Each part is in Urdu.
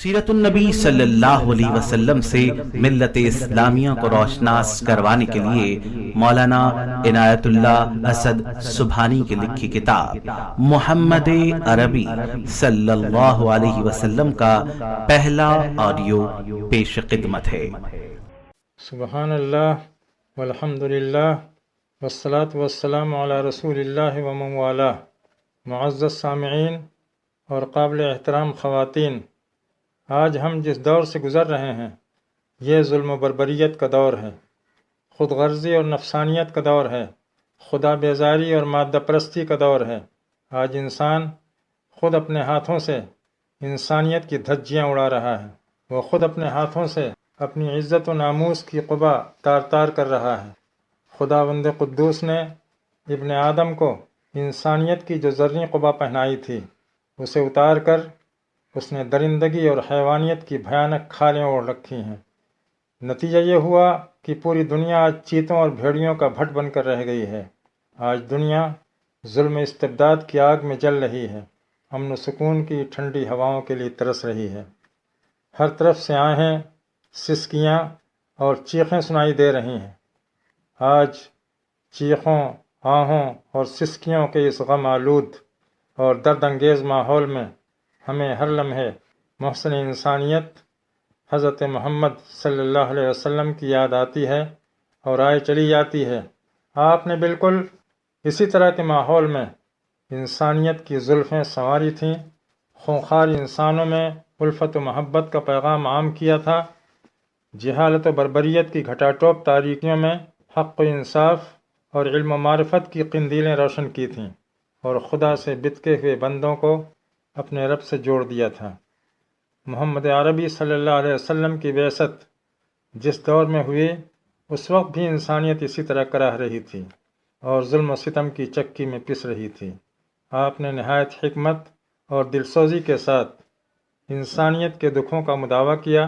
سیرت النبی صلی اللہ علیہ وسلم سے ملت اسلامیہ کو روشناس کروانے کے لیے مولانا عنایت اللہ اسد سبحانی کی لکھی کتاب محمد عربی صلی اللہ علیہ وسلم کا پہلا آڈیو پیش خدمت ہے۔ سبحان اللہ والحمد للہ والصلاة والسلام علی رسول اللہ ومن والاه۔ معزز سامعین اور قابل احترام خواتین، آج ہم جس دور سے گزر رہے ہیں یہ ظلم و بربریت کا دور ہے، خود غرضی اور نفسانیت کا دور ہے، خدا بیزاری اور مادہ پرستی کا دور ہے۔ آج انسان خود اپنے ہاتھوں سے انسانیت کی دھجیاں اڑا رہا ہے، وہ خود اپنے ہاتھوں سے اپنی عزت و ناموس کی قبا تار تار کر رہا ہے۔ خداوند قدوس نے ابن آدم کو انسانیت کی جو زرعی قبا پہنائی تھی اسے اتار کر اس نے درندگی اور حیوانیت کی بھیانک کھالیں اوڑھ رکھی ہیں۔ نتیجہ یہ ہوا کہ پوری دنیا آج چیتوں اور بھیڑیوں کا بھٹ بن کر رہ گئی ہے۔ آج دنیا ظلم استبداد کی آگ میں جل رہی ہے، امن و سکون کی ٹھنڈی ہواؤں کے لیے ترس رہی ہے۔ ہر طرف سے آہیں، سسکیاں اور چیخیں سنائی دے رہی ہیں۔ آج چیخوں، آہوں اور سسکیوں کے اس غم آلود اور درد انگیز ماحول میں ہمیں ہر لمحے محسن انسانیت حضرت محمد صلی اللہ علیہ وسلم کی یاد آتی ہے اور آئے چلی جاتی ہے۔ آپ نے بالکل اسی طرح کے ماحول میں انسانیت کی زلفیں سنواری تھیں، خونخوار انسانوں میں الفت و محبت کا پیغام عام کیا تھا، جہالت و بربریت کی گھٹا ٹوپ تاریکیوں میں حق و انصاف اور علم و معرفت کی قندیلیں روشن کی تھیں، اور خدا سے بتکے ہوئے بندوں کو اپنے رب سے جوڑ دیا تھا۔ محمد عربی صلی اللہ علیہ وسلم کی بعثت جس دور میں ہوئی اس وقت بھی انسانیت اسی طرح کراہ رہی تھی اور ظلم و ستم کی چکی میں پس رہی تھی۔ آپ نے نہایت حکمت اور دلسوزی کے ساتھ انسانیت کے دکھوں کا مداوع کیا،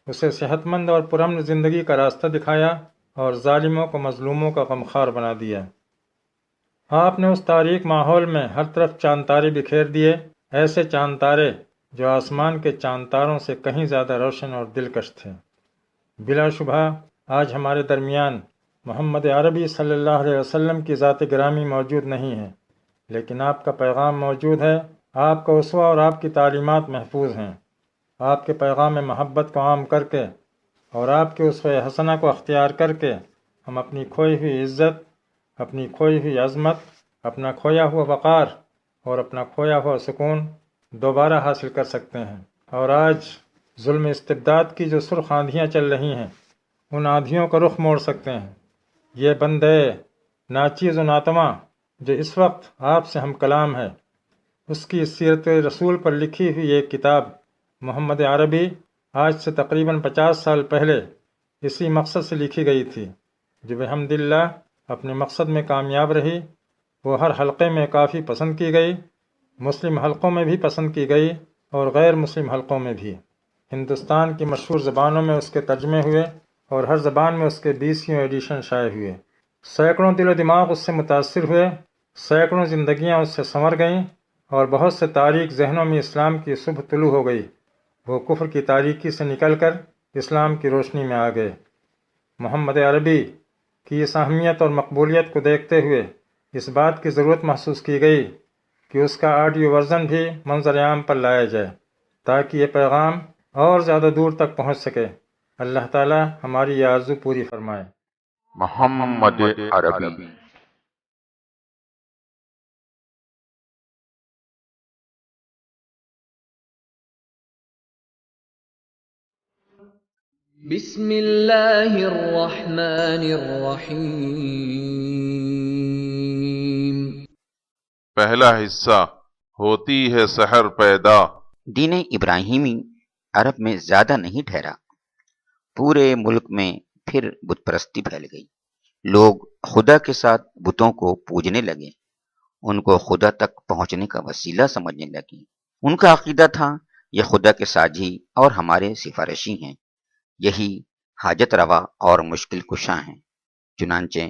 اسے صحت مند اور پرامن زندگی کا راستہ دکھایا اور ظالموں کو مظلوموں کا غمخوار بنا دیا۔ آپ نے اس تاریک ماحول میں ہر طرف چاند تارے بکھیر دیے، ایسے چاند تارے جو آسمان کے چاند تاروں سے کہیں زیادہ روشن اور دلکش تھے۔ بلا شبہ آج ہمارے درمیان محمد عربی صلی اللہ علیہ وسلم کی ذات گرامی موجود نہیں ہے، لیکن آپ کا پیغام موجود ہے، آپ کا اسوہ اور آپ کی تعلیمات محفوظ ہیں۔ آپ کے پیغام محبت کو عام کر کے اور آپ کے اسوہ حسنہ کو اختیار کر کے ہم اپنی کھوئی ہوئی عزت، اپنی کھوئی ہوئی عظمت، اپنا کھویا ہوا وقار اور اپنا کھویا ہوا سکون دوبارہ حاصل کر سکتے ہیں، اور آج ظلم استبداد کی جو سرخ آندھیاں چل رہی ہیں ان آندھیوں کا رخ موڑ سکتے ہیں۔ یہ بندے ناچیز و ناتواں جو اس وقت آپ سے ہم کلام ہے، اس کی سیرت رسول پر لکھی ہوئی ایک کتاب محمد عربی آج سے تقریباً 50 سال پہلے اسی مقصد سے لکھی گئی تھی، جو بحمداللہ اپنے مقصد میں کامیاب رہی۔ وہ ہر حلقے میں کافی پسند کی گئی، مسلم حلقوں میں بھی پسند کی گئی اور غیر مسلم حلقوں میں بھی۔ ہندوستان کی مشہور زبانوں میں اس کے ترجمے ہوئے اور ہر زبان میں اس کے 20 ایڈیشن شائع ہوئے۔ سینکڑوں دل و دماغ اس سے متاثر ہوئے، سینکڑوں زندگیاں اس سے سنور گئیں اور بہت سے تاریک ذہنوں میں اسلام کی صبح طلوع ہو گئی، وہ کفر کی تاریکی سے نکل کر اسلام کی روشنی میں آ گئے۔ محمد عربی کی اس اہمیت اور مقبولیت کو دیکھتے ہوئے اس بات کی ضرورت محسوس کی گئی کہ اس کا آڈیو ورژن بھی منظر عام پر لایا جائے تاکہ یہ پیغام اور زیادہ دور تک پہنچ سکے۔ اللہ تعالی ہماری یہ آرزو پوری فرمائے۔ محمد عربی۔ بسم اللہ الرحمن الرحیم۔ پہلا حصہ، ہوتی ہے سحر پیدا۔ دین ابراہیمی عرب میں زیادہ نہیں ٹھہرا، پورے ملک میں پھر بت پرستی پھیل گئی۔ لوگ خدا کے ساتھ بتوں کو پوجنے لگے، ان کو خدا تک پہنچنے کا وسیلہ سمجھنے لگے۔ ان کا عقیدہ تھا یہ خدا کے ساجی اور ہمارے سفارشی ہیں، یہی حاجت روا اور مشکل کشاں ہیں، چنانچہ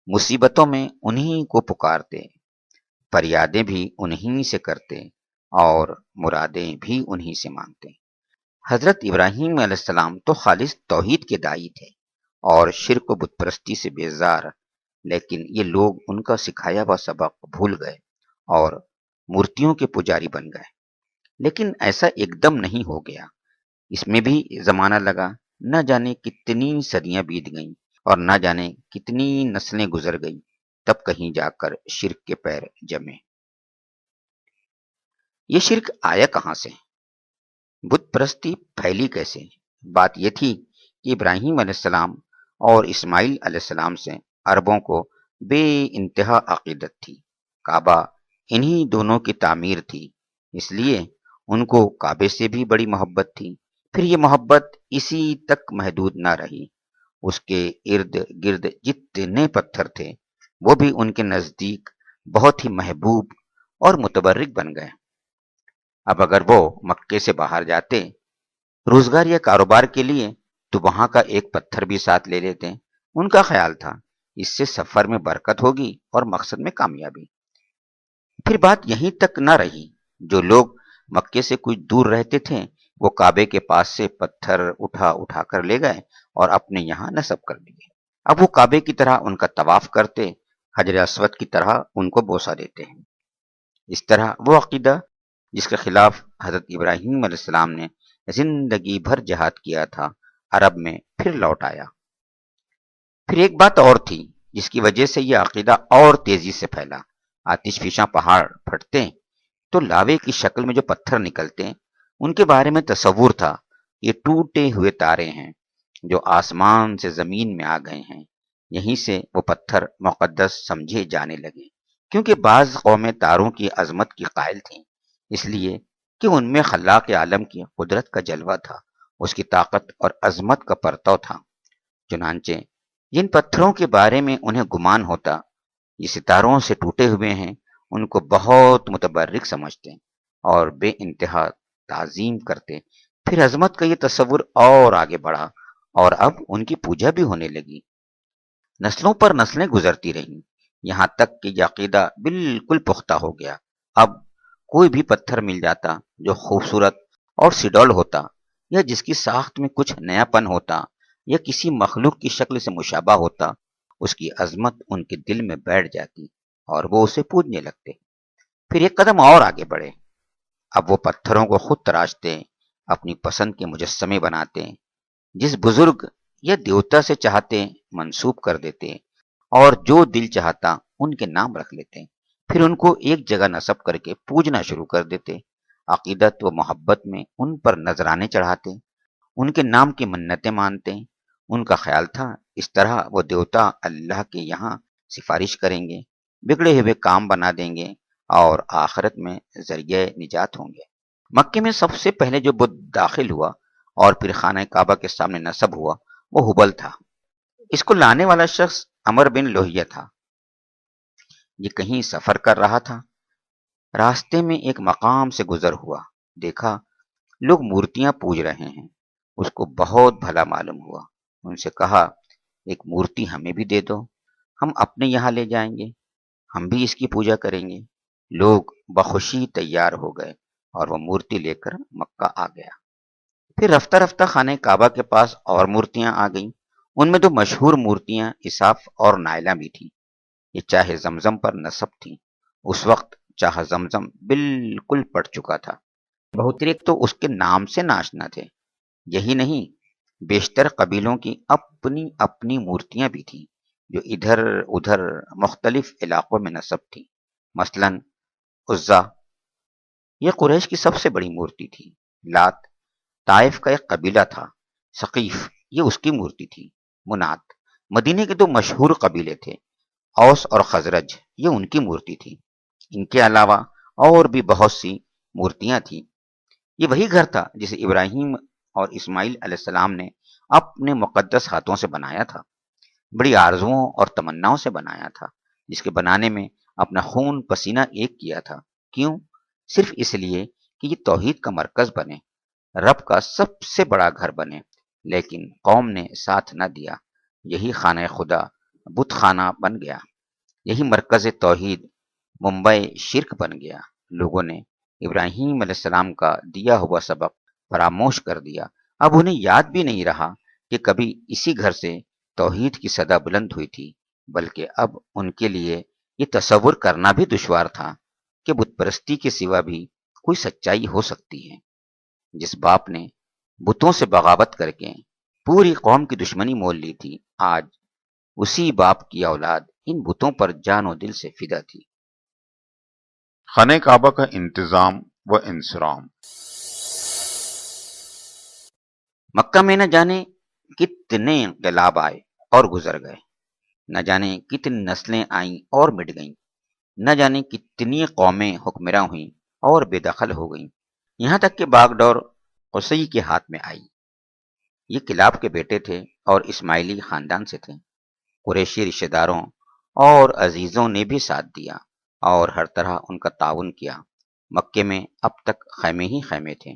مصیبتوں میں انہی کو پکارتے، فریادیں بھی انہی سے کرتے اور مرادیں بھی انہی سے مانگتے۔ حضرت ابراہیم علیہ السلام تو خالص توحید کے داعی تھے اور شرک و بت پرستی سے بیزار، لیکن یہ لوگ ان کا سکھایا ہوا سبق بھول گئے اور مورتیوں کے پجاری بن گئے۔ لیکن ایسا ایک دم نہیں ہو گیا، اس میں بھی زمانہ لگا، نہ جانے کتنی صدیاں بیت گئیں اور نہ جانے کتنی نسلیں گزر گئیں، تب کہیں جا کر شرک کے پیر جمے۔ یہ شرک آیا کہاں سے؟ بت پرستی پھیلی کیسے؟ بات یہ تھی کہ ابراہیم علیہ السلام اور اسماعیل علیہ السلام سے عربوں کو بے انتہا عقیدت تھی۔ کعبہ انہی دونوں کی تعمیر تھی، اس لیے ان کو کعبے سے بھی بڑی محبت تھی۔ پھر یہ محبت اسی تک محدود نہ رہی، اس کے ارد گرد جتنے پتھر تھے وہ بھی ان کے نزدیک بہت ہی محبوب اور متبرک بن گئے۔ اب اگر وہ مکے سے باہر جاتے روزگار یا کاروبار کے لیے تو وہاں کا ایک پتھر بھی ساتھ لے لیتے۔ ان کا خیال تھا اس سے سفر میں برکت ہوگی اور مقصد میں کامیابی۔ پھر بات یہیں تک نہ رہی، جو لوگ مکے سے کچھ دور رہتے تھے وہ کعبے کے پاس سے پتھر اٹھا کر لے گئے اور اپنے یہاں نصب کر دیے۔ اب وہ کعبے کی طرح ان کا طواف کرتے، حجر اسود کی طرح ان کو بوسہ دیتے ہیں۔ اس طرح وہ عقیدہ جس کے خلاف حضرت ابراہیم علیہ السلام نے زندگی بھر جہاد کیا تھا، عرب میں پھر لوٹ آیا۔ پھر ایک بات اور تھی جس کی وجہ سے یہ عقیدہ اور تیزی سے پھیلا۔ آتش فشاں پہاڑ پھٹتے تو لاوے کی شکل میں جو پتھر نکلتے، ان کے بارے میں تصور تھا یہ ٹوٹے ہوئے تارے ہیں جو آسمان سے زمین میں آ گئے ہیں۔ یہیں سے وہ پتھر مقدس سمجھے جانے لگے، کیونکہ بعض قومیں تاروں کی عظمت کی قائل تھیں، اس لیے کہ ان میں خلاق عالم کی قدرت کا جلوہ تھا، اس کی طاقت اور عظمت کا پرتو تھا۔ چنانچہ جن پتھروں کے بارے میں انہیں گمان ہوتا یہ ستاروں سے ٹوٹے ہوئے ہیں، ان کو بہت متبرک سمجھتے اور بے انتہا تعظیم کرتے۔ پھر عظمت کا یہ تصور اور آگے بڑھا اور اب ان کی پوجا بھی ہونے لگی۔ نسلوں پر نسلیں گزرتی رہیں، یہاں تک کہ یہ عقیدہ بالکل پختہ ہو گیا۔ اب کوئی بھی پتھر مل جاتا جو خوبصورت اور سڈول ہوتا، یا جس کی ساخت میں کچھ نیا پن ہوتا، یا کسی مخلوق کی شکل سے مشابہ ہوتا، اس کی عظمت ان کے دل میں بیٹھ جاتی اور وہ اسے پوجنے لگتے۔ پھر ایک قدم اور آگے بڑھے، اب وہ پتھروں کو خود تراشتے، اپنی پسند کے مجسمے بناتے، جس بزرگ یا دیوتا سے چاہتے منسوب کر دیتے اور جو دل چاہتا ان کے نام رکھ لیتے۔ پھر ان کو ایک جگہ نصب کر کے پوجنا شروع کر دیتے، عقیدت و محبت میں ان پر نذرانے چڑھاتے، ان کے نام کی منتیں مانتے۔ ان کا خیال تھا اس طرح وہ دیوتا اللہ کے یہاں سفارش کریں گے، بگڑے ہوئے کام بنا دیں گے اور آخرت میں ذریعہ نجات ہوں گے۔ مکے میں سب سے پہلے جو بت داخل ہوا اور پھر خانہ کعبہ کے سامنے نصب ہوا وہ ہبل تھا۔ اس کو لانے والا شخص عمر بن لوہیہ تھا۔ یہ کہیں سفر کر رہا تھا، راستے میں ایک مقام سے گزر ہوا، دیکھا لوگ مورتیاں پوج رہے ہیں، اس کو بہت بھلا معلوم ہوا۔ ان سے کہا ایک مورتی ہمیں بھی دے دو، ہم اپنے یہاں لے جائیں گے، ہم بھی اس کی پوجا کریں گے۔ لوگ بخوشی تیار ہو گئے اور وہ مورتی لے کر مکہ آ گیا۔ پھر رفتہ رفتہ خانہ کعبہ کے پاس اور مورتیاں آ گئیں، ان میں دو مشہور مورتیاں اساف اور نائلہ بھی تھیں۔ یہ چاہے زمزم پر نصب تھیں۔ اس وقت چاہے زمزم بالکل پٹ چکا تھا، بہت ایک تو اس کے نام سے ناشنا تھے۔ یہی نہیں، بیشتر قبیلوں کی اپنی اپنی مورتیاں بھی تھیں جو ادھر ادھر مختلف علاقوں میں نصب تھیں۔ مثلا عزا یہ قریش کی سب سے بڑی مورتی تھی۔ لات طائف کا ایک قبیلہ تھا، ثقیف یہ اس کی مورتی تھی۔ منات مدینے کے دو مشہور قبیلے تھے، اوس اور خزرج یہ ان کی مورتی تھی۔ ان کے علاوہ اور بھی بہت سی مورتیاں تھیں۔ یہ وہی گھر تھا جسے ابراہیم اور اسماعیل علیہ السلام نے اپنے مقدس ہاتھوں سے بنایا تھا، بڑی آرزوؤں اور تمناؤں سے بنایا تھا، جس کے بنانے میں اپنا خون پسینہ ایک کیا تھا۔ کیوں؟ صرف اس لیے کہ یہ توحید کا مرکز بنے، رب کا سب سے بڑا گھر بنے۔ لیکن قوم نے ساتھ نہ دیا، یہی خانہ خدا بت خانہ بن گیا، یہی مرکز توحید ممبئی شرک بن گیا۔ لوگوں نے ابراہیم علیہ السلام کا دیا ہوا سبق فراموش کر دیا۔ اب انہیں یاد بھی نہیں رہا کہ کبھی اسی گھر سے توحید کی صدا بلند ہوئی تھی، بلکہ اب ان کے لیے یہ تصور کرنا بھی دشوار تھا کہ بت پرستی کے سوا بھی کوئی سچائی ہو سکتی ہے۔ جس باپ نے بتوں سے بغاوت کر کے پوری قوم کی دشمنی مول لی تھی، آج اسی باپ کی اولاد ان بتوں پر جان و دل سے فدا تھی۔ خانہ کعبہ کا انتظام و انصرام۔ مکہ میں نہ جانے کتنے انقلاب آئے اور گزر گئے، نہ جانے کتنی نسلیں آئیں اور مٹ گئیں، نہ جانے کتنی قومیں حکمراں ہوئیں اور بے دخل ہو گئیں، یہاں تک کہ باغ ڈور قصی کے ہاتھ میں آئی۔ یہ کلاب کے بیٹے تھے اور اسماعیلی خاندان سے تھے۔ قریشی رشتہ داروں اور عزیزوں نے بھی ساتھ دیا اور ہر طرح ان کا تعاون کیا۔ مکے میں اب تک خیمے ہی خیمے تھے،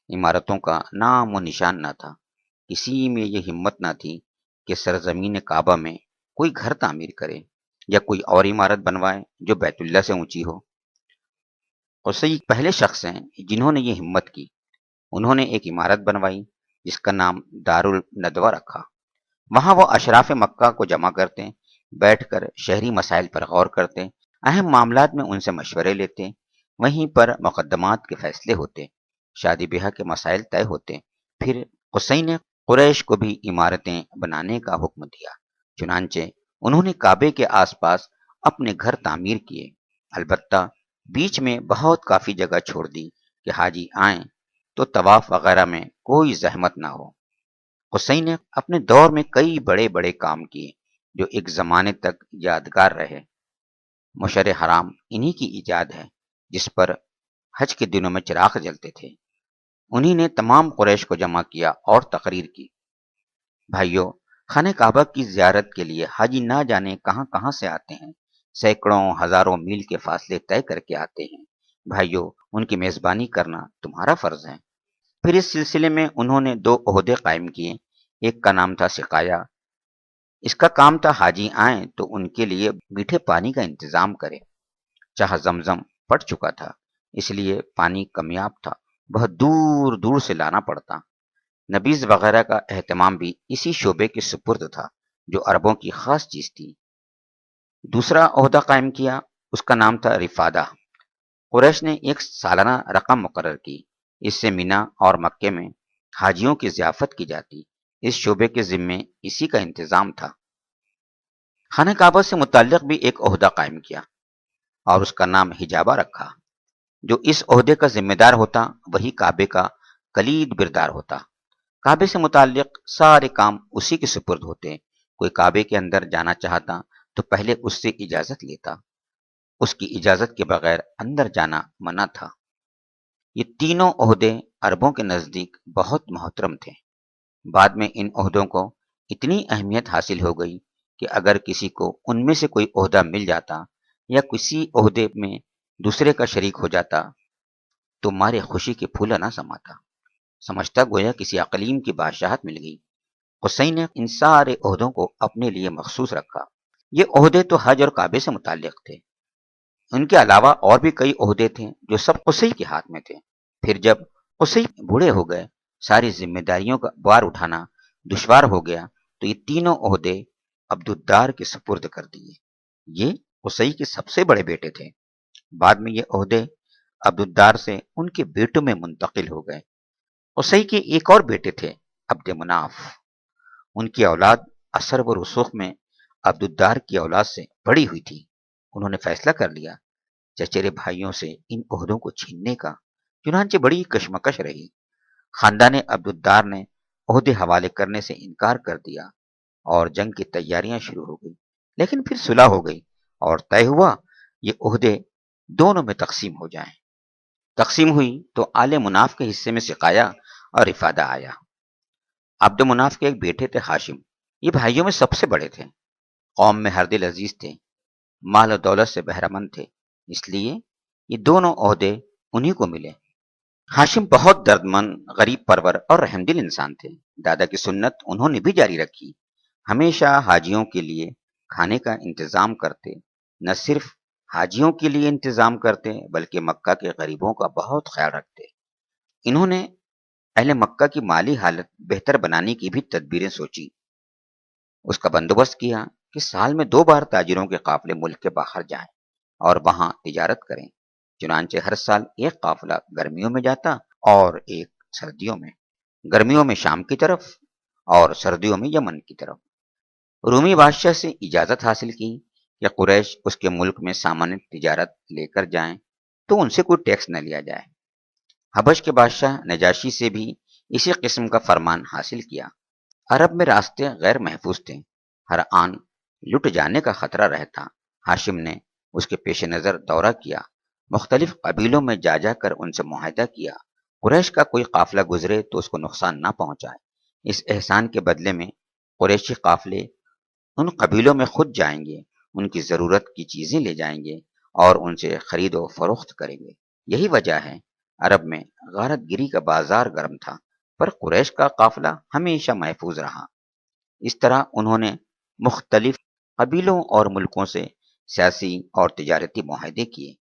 عمارتوں کا نام و نشان نہ تھا۔ کسی میں یہ ہمت نہ تھی کہ سرزمین کعبہ میں کوئی گھر تعمیر کرے یا کوئی اور عمارت بنوائے جو بیت اللہ سے اونچی ہو۔ قصی پہلے شخص ہیں جنہوں نے یہ ہمت کی۔ انہوں نے ایک عمارت بنوائی جس کا نام دارالندوہ رکھا۔ وہاں وہ اشراف مکہ کو جمع کرتے، بیٹھ کر شہری مسائل پر غور کرتے، اہم معاملات میں ان سے مشورے لیتے، وہیں پر مقدمات کے فیصلے ہوتے، شادی بیاہ کے مسائل طے ہوتے۔ پھر قصی نے قریش کو بھی عمارتیں بنانے کا حکم دیا، چنانچہ انہوں نے کعبے کے آس پاس اپنے گھر تعمیر کیے، البتہ بیچ میں بہت کافی جگہ چھوڑ دی کہ حاجی آئیں تو طواف وغیرہ میں کوئی زحمت نہ ہو۔ قصی نے اپنے دور میں کئی بڑے بڑے کام کیے جو ایک زمانے تک یادگار رہے۔ مشر حرام انہی کی ایجاد ہے، جس پر حج کے دنوں میں چراغ جلتے تھے۔ انہی نے تمام قریش کو جمع کیا اور تقریر کی، بھائیو، خانہ کعبہ کی زیارت کے لیے حاجی نہ جانے کہاں کہاں سے آتے ہیں، سینکڑوں ہزاروں میل کے فاصلے طے کر کے آتے ہیں۔ بھائیو، ان کی میزبانی کرنا تمہارا فرض ہے۔ پھر اس سلسلے میں انہوں نے 2 عہدے قائم کیے۔ ایک کا نام تھا سقایا، اس کا کام تھا حاجی آئیں تو ان کے لیے میٹھے پانی کا انتظام کرے۔ چاہ زمزم پٹ چکا تھا، اس لیے پانی کمیاب تھا، بہت دور دور سے لانا پڑتا۔ نبیذ وغیرہ کا اہتمام بھی اسی شعبے کے سپرد تھا، جو عربوں کی خاص چیز تھی۔ دوسرا عہدہ قائم کیا، اس کا نام تھا رفادہ۔ قریش نے ایک سالانہ رقم مقرر کی، اس سے مینا اور مکے میں حاجیوں کی ضیافت کی جاتی۔ اس شعبے کے ذمے اسی کا انتظام تھا۔ خانہ کعبہ سے متعلق بھی ایک عہدہ قائم کیا اور اس کا نام حجابہ رکھا۔ جو اس عہدے کا ذمہ دار ہوتا وہی کعبے کا کلید بردار ہوتا۔ کعبے سے متعلق سارے کام اسی کے سپرد ہوتے۔ کوئی کعبے کے اندر جانا چاہتا تو پہلے اس سے اجازت لیتا، اس کی اجازت کے بغیر اندر جانا منع تھا۔ یہ تینوں عہدے عربوں کے نزدیک بہت محترم تھے۔ بعد میں ان عہدوں کو اتنی اہمیت حاصل ہو گئی کہ اگر کسی کو ان میں سے کوئی عہدہ مل جاتا یا کسی عہدے میں دوسرے کا شریک ہو جاتا تو مارے خوشی کے پھولا نہ سماتا، سمجھتا گویا کسی اقلیم کی بادشاہت مل گئی۔ قصی نے ان سارے عہدوں کو اپنے لیے مخصوص رکھا۔ یہ عہدے تو حج اور کعبے سے متعلق تھے۔ ان کے علاوہ اور بھی کئی عہدے تھے جو سب قصی کے ہاتھ میں تھے۔ پھر جب قصی بوڑھے ہو گئے، ساری ذمہ داریوں کا بار اٹھانا دشوار ہو گیا تو یہ تینوں عہدے عبدالدار کے سپرد کر دیے۔ یہ قصی کے سب سے بڑے بیٹے تھے۔ بعد میں یہ عہدے عبدالدار سے ان کے بیٹوں میں منتقل ہو گئے۔ قصی کے ایک اور بیٹے تھے عبد مناف۔ ان کی اولاد اثر و رسوخ میں عبدالدار کی اولاد سے بڑی ہوئی تھی۔ انہوں نے فیصلہ کر لیا چچیرے بھائیوں سے ان عہدوں کو چھیننے کا، چنانچہ بڑی کشمکش رہی۔ خاندان عبدالدار نے عہدے حوالے کرنے سے انکار کر دیا اور جنگ کی تیاریاں شروع ہو گئی۔ لیکن پھر صلح ہو گئی اور طے ہوا یہ عہدے دونوں میں تقسیم ہو جائیں۔ تقسیم ہوئی تو آل مناف کے حصے میں سقایا اور رفادہ آیا۔ عبد مناف کے ایک بیٹے تھے ہاشم، یہ بھائیوں میں سب سے بڑے تھے، قوم میں ہر دل عزیز تھے، مال و دولت سے بہرہ مند تھے، اس لیے یہ دونوں عہدے انہی کو ملے۔ ہاشم بہت درد مند، غریب پرور اور رحم دل انسان تھے۔ دادا کی سنت انہوں نے بھی جاری رکھی، ہمیشہ حاجیوں کے لیے کھانے کا انتظام کرتے، نہ صرف حاجیوں کے لیے انتظام کرتے بلکہ مکہ کے غریبوں کا بہت خیال رکھتے۔ انہوں نے اہل مکہ کی مالی حالت بہتر بنانے کی بھی تدبیریں سوچی۔ اس کا بندوبست کیا کہ سال میں 2 بار تاجروں کے قافلے ملک کے باہر جائیں اور وہاں تجارت کریں۔ چنانچہ ہر سال ایک قافلہ گرمیوں میں جاتا اور ایک سردیوں میں، گرمیوں میں شام کی طرف اور سردیوں میں یمن کی طرف۔ رومی بادشاہ سے اجازت حاصل کی کہ قریش اس کے ملک میں سامان تجارت لے کر جائیں تو ان سے کوئی ٹیکس نہ لیا جائے۔ حبش کے بادشاہ نجاشی سے بھی اسی قسم کا فرمان حاصل کیا۔ عرب میں راستے غیر محفوظ تھے، ہر آن لٹ جانے کا خطرہ رہتا۔ ہاشم نے اس کے پیش نظر دورہ کیا، مختلف قبیلوں میں جا جا کر ان سے معاہدہ کیا، قریش کا کوئی قافلہ گزرے تو اس کو نقصان نہ پہنچائے۔ اس احسان کے بدلے میں قریشی قافلے ان قبیلوں میں خود جائیں گے، ان کی ضرورت کی چیزیں لے جائیں گے اور ان سے خرید و فروخت کریں گے۔ یہی وجہ ہے عرب میں غارت گری کا بازار گرم تھا، پر قریش کا قافلہ ہمیشہ محفوظ رہا۔ اس طرح انہوں نے مختلف قبیلوں اور ملکوں سے سیاسی اور تجارتی معاہدے کیے۔